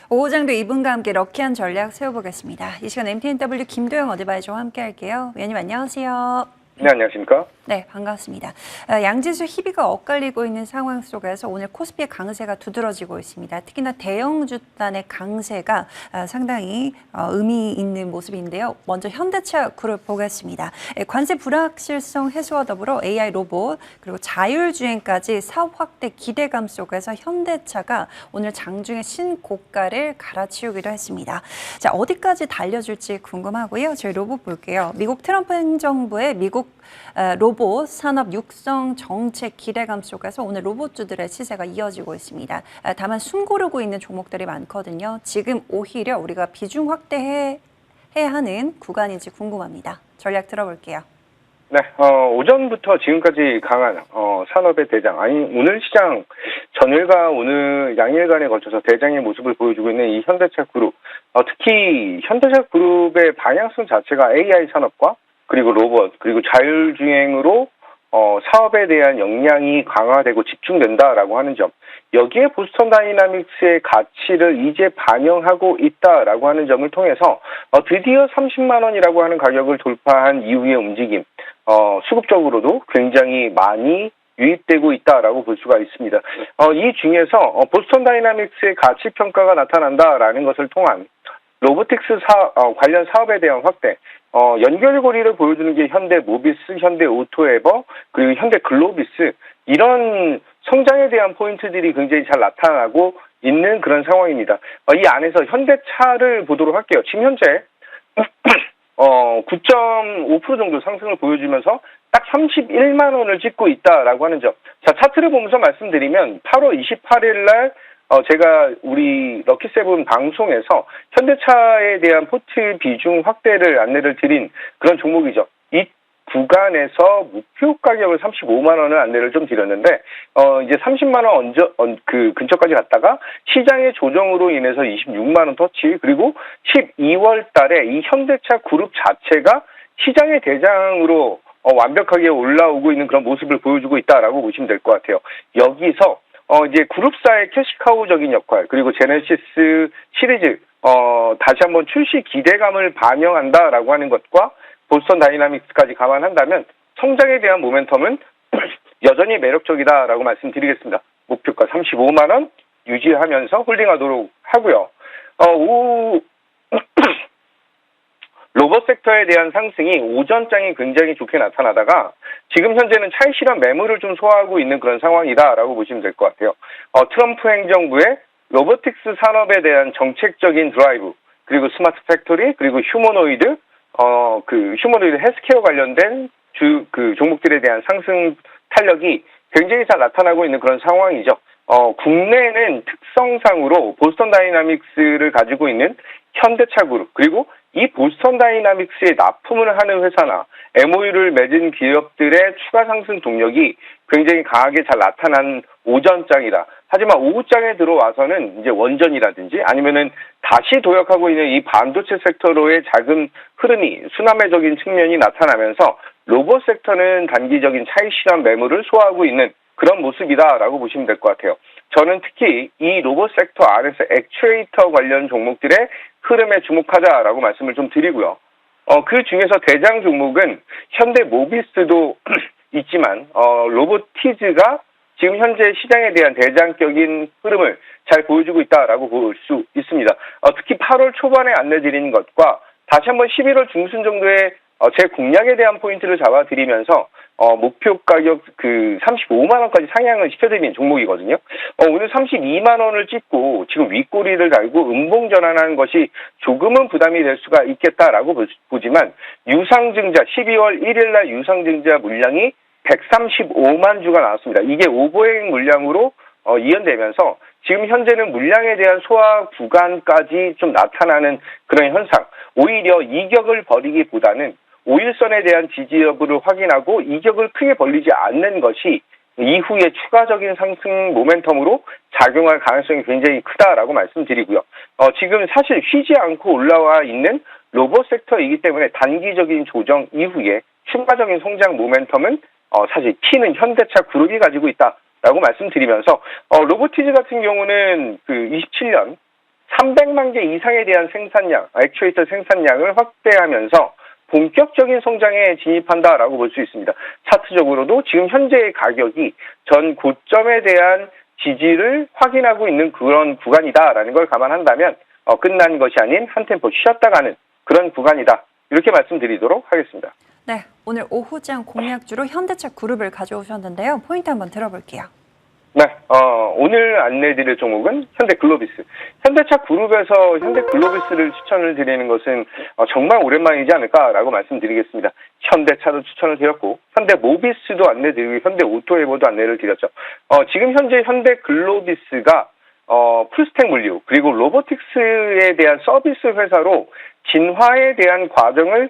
오후장도 이분과 함께 럭키한 전략 세워보겠습니다. 이 시간 MTNW 김도영 어드바이저와 함께 할게요. 위원님 안녕하세요. 네, 안녕하십니까? 네, 반갑습니다. 양지수 희비가 엇갈리고 있는 상황 속에서 오늘 코스피의 강세가 두드러지고 있습니다. 특히나 대형주단의 강세가 상당히 의미 있는 모습인데요. 먼저 현대차 그룹 보겠습니다. 관세 불확실성 해소와 더불어 AI 로봇 그리고 자율주행까지 사업 확대 기대감 속에서 현대차가 오늘 장중에 신고가를 갈아치우기도 했습니다. 자, 어디까지 달려줄지 궁금하고요. 저희 로봇 볼게요. 미국 트럼프 행정부의 미국 로봇 산업 육성 정책 기대감 속에서 오늘 로봇주들의 시세가 이어지고 있습니다. 다만 숨 고르고 있는 종목들이 많거든요. 지금 오히려 우리가 비중 확대해야 하는 구간인지 궁금합니다. 전략 들어볼게요. 네, 오전부터 지금까지 강한 산업의 대장, 아니 오늘 시장 전일과 오늘 양일간에 걸쳐서 대장의 모습을 보여주고 있는 이 현대차 그룹, 특히 현대차 그룹의 방향성 자체가 AI 산업과 그리고 로봇, 그리고 자율주행으로 사업에 대한 역량이 강화되고 집중된다라고 하는 점, 여기에 보스턴 다이나믹스의 가치를 이제 반영하고 있다라고 하는 점을 통해서 드디어 30만 원이라고 하는 가격을 돌파한 이후의 움직임, 수급적으로도 굉장히 많이 유입되고 있다라고 볼 수가 있습니다. 이 중에서 보스턴 다이나믹스의 가치 평가가 나타난다라는 것을 통한 로보틱스 관련 사업에 대한 확대, 연결고리를 보여주는 게 현대 모비스, 현대 오토에버, 그리고 현대 글로비스, 이런 성장에 대한 포인트들이 굉장히 잘 나타나고 있는 그런 상황입니다. 이 안에서 현대차를 보도록 할게요. 지금 현재 9.5% 정도 상승을 보여주면서 딱 31만 원을 찍고 있다라고 하는 점. 자, 차트를 보면서 말씀드리면 8월 28일 날 제가 우리 럭키세븐 방송에서 현대차에 대한 포트 비중 확대를 안내를 드린 그런 종목이죠. 이 구간에서 목표 가격을 35만 원을 안내를 좀 드렸는데, 이제 30만 원 그 근처까지 갔다가 시장의 조정으로 인해서 26만 원 터치, 그리고 12월 달에 이 현대차 그룹 자체가 시장의 대장으로 완벽하게 올라오고 있는 그런 모습을 보여주고 있다라고 보시면 될 것 같아요. 여기서 이제 그룹사의 캐시카우적인 역할, 그리고 제네시스 시리즈, 다시 한번 출시 기대감을 반영한다라고 하는 것과 보스턴 다이나믹스까지 감안한다면 성장에 대한 모멘텀은 여전히 매력적이다라고 말씀드리겠습니다. 목표가 35만 원 유지하면서 홀딩하도록 하고요. 로봇 섹터에 대한 상승이 오전장이 굉장히 좋게 나타나다가 지금 현재는 차익 실현 매물을 좀 소화하고 있는 그런 상황이다라고 보시면 될 것 같아요. 트럼프 행정부의 로보틱스 산업에 대한 정책적인 드라이브, 그리고 스마트 팩토리, 그리고 휴머노이드, 휴머노이드 헬스케어 관련된 종목들에 대한 상승 탄력이 굉장히 잘 나타나고 있는 그런 상황이죠. 국내는 특성상으로 보스턴 다이나믹스를 가지고 있는 현대차 그룹, 그리고 이 보스턴 다이나믹스에 납품을 하는 회사나 MOU를 맺은 기업들의 추가 상승 동력이 굉장히 강하게 잘 나타난 오전장이다. 하지만 오후장에 들어와서는 이제 원전이라든지 아니면은 다시 도약하고 있는 이 반도체 섹터로의 자금 흐름이 순환매적인 측면이 나타나면서 로봇 섹터는 단기적인 차익 실현 매물을 소화하고 있는 그런 모습이다라고 보시면 될 것 같아요. 저는 특히 이 로봇 섹터 안에서 액추에이터 관련 종목들의 흐름에 주목하자라고 말씀을 좀 드리고요. 그 중에서 대장 종목은 현대 모비스도 있지만 로보티즈가 지금 현재 시장에 대한 대장격인 흐름을 잘 보여주고 있다라고 볼 수 있습니다. 특히 8월 초반에 안내드린 것과 다시 한번 11월 중순 정도에 제 공략에 대한 포인트를 잡아드리면서 목표 가격 35만 원까지 상향을 시켜드린 종목이거든요. 오늘 32만 원을 찍고 지금 윗꼬리를 달고 음봉 전환하는 것이 조금은 부담이 될 수가 있겠다라고 보지만 유상증자 12월 1일 날 유상증자 물량이 135만 주가 나왔습니다. 이게 오버행 물량으로 이연되면서 지금 현재는 물량에 대한 소화 구간까지 좀 나타나는 그런 현상. 오히려 이격을 벌이기보다는 5일선에 대한 지지 여부를 확인하고 이격을 크게 벌리지 않는 것이 이후에 추가적인 상승 모멘텀으로 작용할 가능성이 굉장히 크다라고 말씀드리고요. 지금 사실 쉬지 않고 올라와 있는 로봇 섹터이기 때문에 단기적인 조정 이후에 추가적인 성장 모멘텀은 사실 키는 현대차 그룹이 가지고 있다라고 말씀드리면서 로보티즈 같은 경우는 27년 300만 개 이상에 대한 생산량, 액추에이터 생산량을 확대하면서 본격적인 성장에 진입한다라고 볼 수 있습니다. 차트적으로도 지금 현재의 가격이 전 고점에 대한 지지를 확인하고 있는 그런 구간이다라는 걸 감안한다면 끝난 것이 아닌 한 템포 쉬었다 가는 그런 구간이다. 이렇게 말씀드리도록 하겠습니다. 네, 오늘 오후장 공략주로 현대차 그룹을 가져오셨는데요. 포인트 한번 들어볼게요. 네, 오늘 안내드릴 종목은 현대글로비스. 현대차 그룹에서 현대글로비스를 추천을 드리는 것은 정말 오랜만이지 않을까라고 말씀드리겠습니다. 현대차도 추천을 드렸고, 현대모비스도 안내드리고, 현대오토에버도 안내를 드렸죠. 지금 현재 현대글로비스가 풀스택 물류, 그리고 로보틱스에 대한 서비스 회사로 진화에 대한 과정을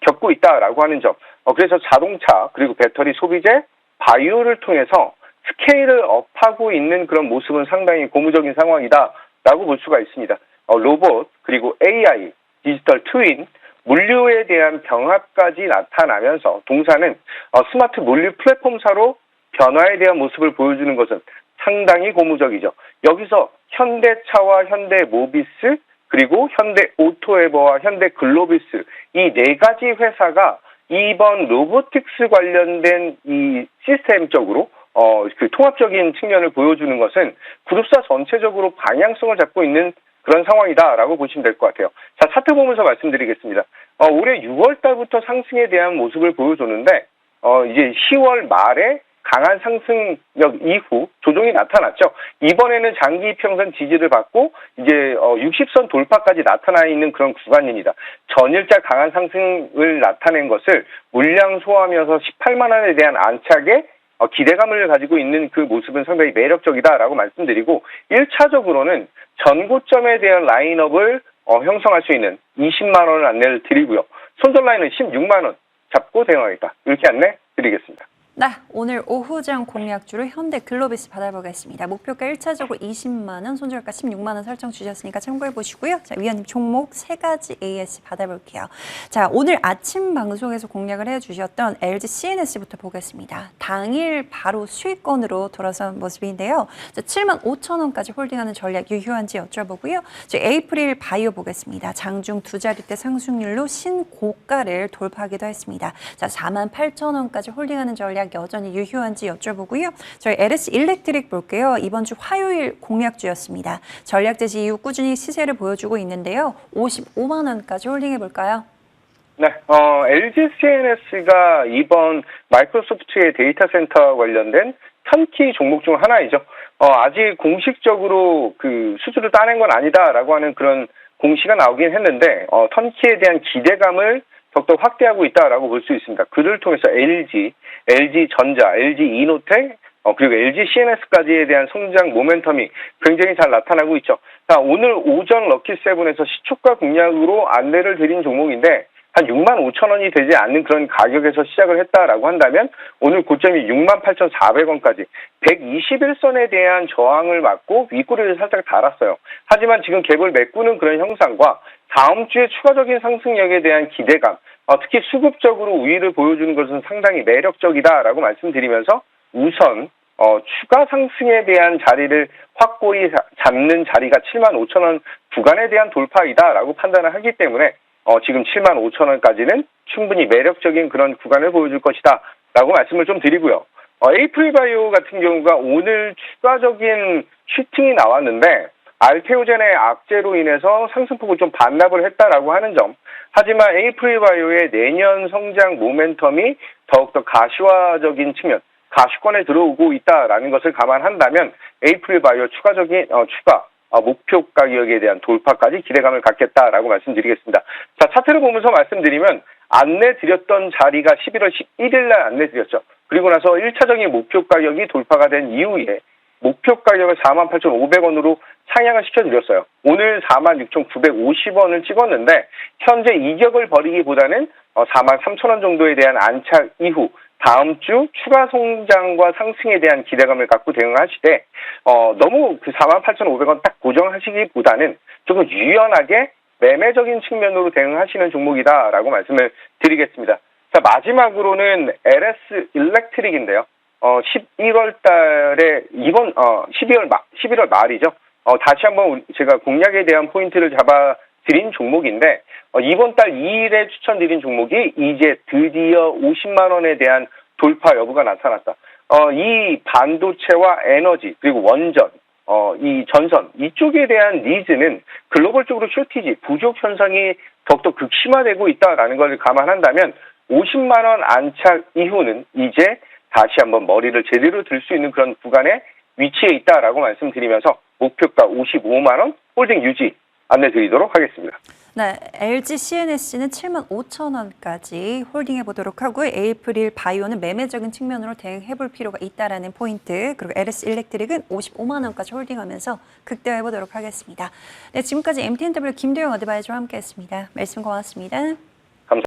겪고 있다라고 하는 점. 그래서 자동차, 그리고 배터리 소비재, 바이오를 통해서 스케일을 업하고 있는 그런 모습은 상당히 고무적인 상황이다라고 볼 수가 있습니다. 로봇, 그리고 AI, 디지털 트윈, 물류에 대한 병합까지 나타나면서 동사는 스마트 물류 플랫폼사로 변화에 대한 모습을 보여주는 것은 상당히 고무적이죠. 여기서 현대차와 현대모비스, 그리고 현대오토에버와 현대글로비스 이 네 가지 회사가 이번 로보틱스 관련된 이 시스템적으로 그 통합적인 측면을 보여주는 것은 그룹사 전체적으로 방향성을 잡고 있는 그런 상황이다라고 보시면 될 것 같아요. 자, 차트 보면서 말씀드리겠습니다. 올해 6월 달부터 상승에 대한 모습을 보여줬는데 이제 10월 말에 강한 상승력 이후 조정이 나타났죠. 이번에는 장기 이평선 지지를 받고 이제 60선 돌파까지 나타나 있는 그런 구간입니다. 전일자 강한 상승을 나타낸 것을 물량 소화하면서 18만 원에 대한 안착에 기대감을 가지고 있는 그 모습은 상당히 매력적이다라고 말씀드리고 1차적으로는 전고점에 대한 라인업을 형성할 수 있는 20만 원을 안내를 드리고요. 손절 라인은 16만 원 잡고 대응하겠다. 이렇게 안내 드리겠습니다. 네, 오늘 오후장 공략주로 현대글로비스 받아보겠습니다. 목표가 1차적으로 20만 원, 손절가 16만 원 설정 주셨으니까 참고해 보시고요. 자, 위원님 종목 3가지 AS 받아볼게요. 자, 오늘 아침 방송에서 공략을 해주셨던 LG CNS부터 보겠습니다. 당일 바로 수익권으로 돌아선 모습인데요. 7만 5천 원까지 홀딩하는 전략 유효한지 여쭤보고요. 에이프릴 바이오 보겠습니다. 장중 두 자릿대 상승률로 신고가를 돌파하기도 했습니다. 자, 4만 8천 원까지 홀딩하는 전략 여전히 유효한지 여쭤보고요. 저희 LS 일렉트릭 볼게요. 이번 주 화요일 공략주였습니다. 전략 제시 이후 꾸준히 시세를 보여주고 있는데요. 55만 원까지 홀딩해 볼까요? 네, LG CNS가 이번 마이크로소프트의 데이터 센터 관련된 턴키 종목 중 하나이죠. 아직 공식적으로 그 수주를 따낸 건 아니다라고 하는 그런 공시가 나오긴 했는데 턴키에 대한 기대감을 더욱더 확대하고 있다라고 볼 수 있습니다. 그를 통해서 LG, LG전자, LG이노텍, 그리고 LG CNS까지에 대한 성장 모멘텀이 굉장히 잘 나타나고 있죠. 자, 오늘 오전 럭키세븐에서 시초가 공략으로 안내를 드린 종목인데 한 6만 5천 원이 되지 않는 그런 가격에서 시작을 했다라고 한다면 오늘 고점이 6만 8,400원까지 121선에 대한 저항을 맞고 윗꼬리를 살짝 달았어요. 하지만 지금 갭을 메꾸는 그런 형상과 다음 주에 추가적인 상승력에 대한 기대감, 특히 수급적으로 우위를 보여주는 것은 상당히 매력적이다라고 말씀드리면서 우선 추가 상승에 대한 자리를 확고히 잡는 자리가 7만 5천 원 구간에 대한 돌파이다라고 판단을 하기 때문에 지금 7만 5천 원까지는 충분히 매력적인 그런 구간을 보여줄 것이다 라고 말씀을 좀 드리고요. 에이프릴바이오 같은 경우가 오늘 추가적인 슈팅이 나왔는데 알테오젠의 악재로 인해서 상승폭을 좀 반납을 했다라고 하는 점. 하지만 에이프릴바이오의 내년 성장 모멘텀이 더욱더 가시화적인 측면, 가시권에 들어오고 있다라는 것을 감안한다면 에이프릴바이오 추가적인 목표 가격에 대한 돌파까지 기대감을 갖겠다라고 말씀드리겠습니다. 자, 차트를 보면서 말씀드리면 안내드렸던 자리가 11월 11일 날 안내드렸죠. 그리고 나서 1차적인 목표 가격이 돌파가 된 이후에 목표 가격을 48,500원으로 상향을 시켜드렸어요. 오늘 46,950원을 찍었는데 현재 이격을 벌이기보다는 43,000원 정도에 대한 안착 이후 다음 주 추가 성장과 상승에 대한 기대감을 갖고 대응하시되 너무 그 48,500원 딱 고정하시기보다는 조금 유연하게 매매적인 측면으로 대응하시는 종목이다라고 말씀을 드리겠습니다. 자, 마지막으로는 LS 일렉트릭인데요. 11월 달에 11월 말이죠. 다시 한번 제가 공략에 대한 포인트를 잡아드린 종목인데 이번 달 2일에 추천드린 종목이 이제 드디어 50만 원에 대한 돌파 여부가 나타났다. 이 반도체와 에너지 그리고 원전 이 전선 이쪽에 대한 니즈는 글로벌적으로 쇼티지 부족 현상이 더욱더 극심화되고 있다라는 걸 감안한다면 50만 원 안착 이후는 이제 다시 한번 머리를 제대로 들 수 있는 그런 구간에 위치해 있다라고 말씀드리면서 목표가 55만 원 홀딩 유지 안내드리도록 하겠습니다. 네, LG CNS는 7만 5천 원까지 홀딩해 보도록 하고요. 에이프릴 바이오는 매매적인 측면으로 대응해 볼 필요가 있다라는 포인트. 그리고 LS 일렉트릭은 55만 원까지 홀딩하면서 극대화해 보도록 하겠습니다. 네, 지금까지 MTNW 김도영 어드바이저와 함께했습니다. 말씀 고맙습니다.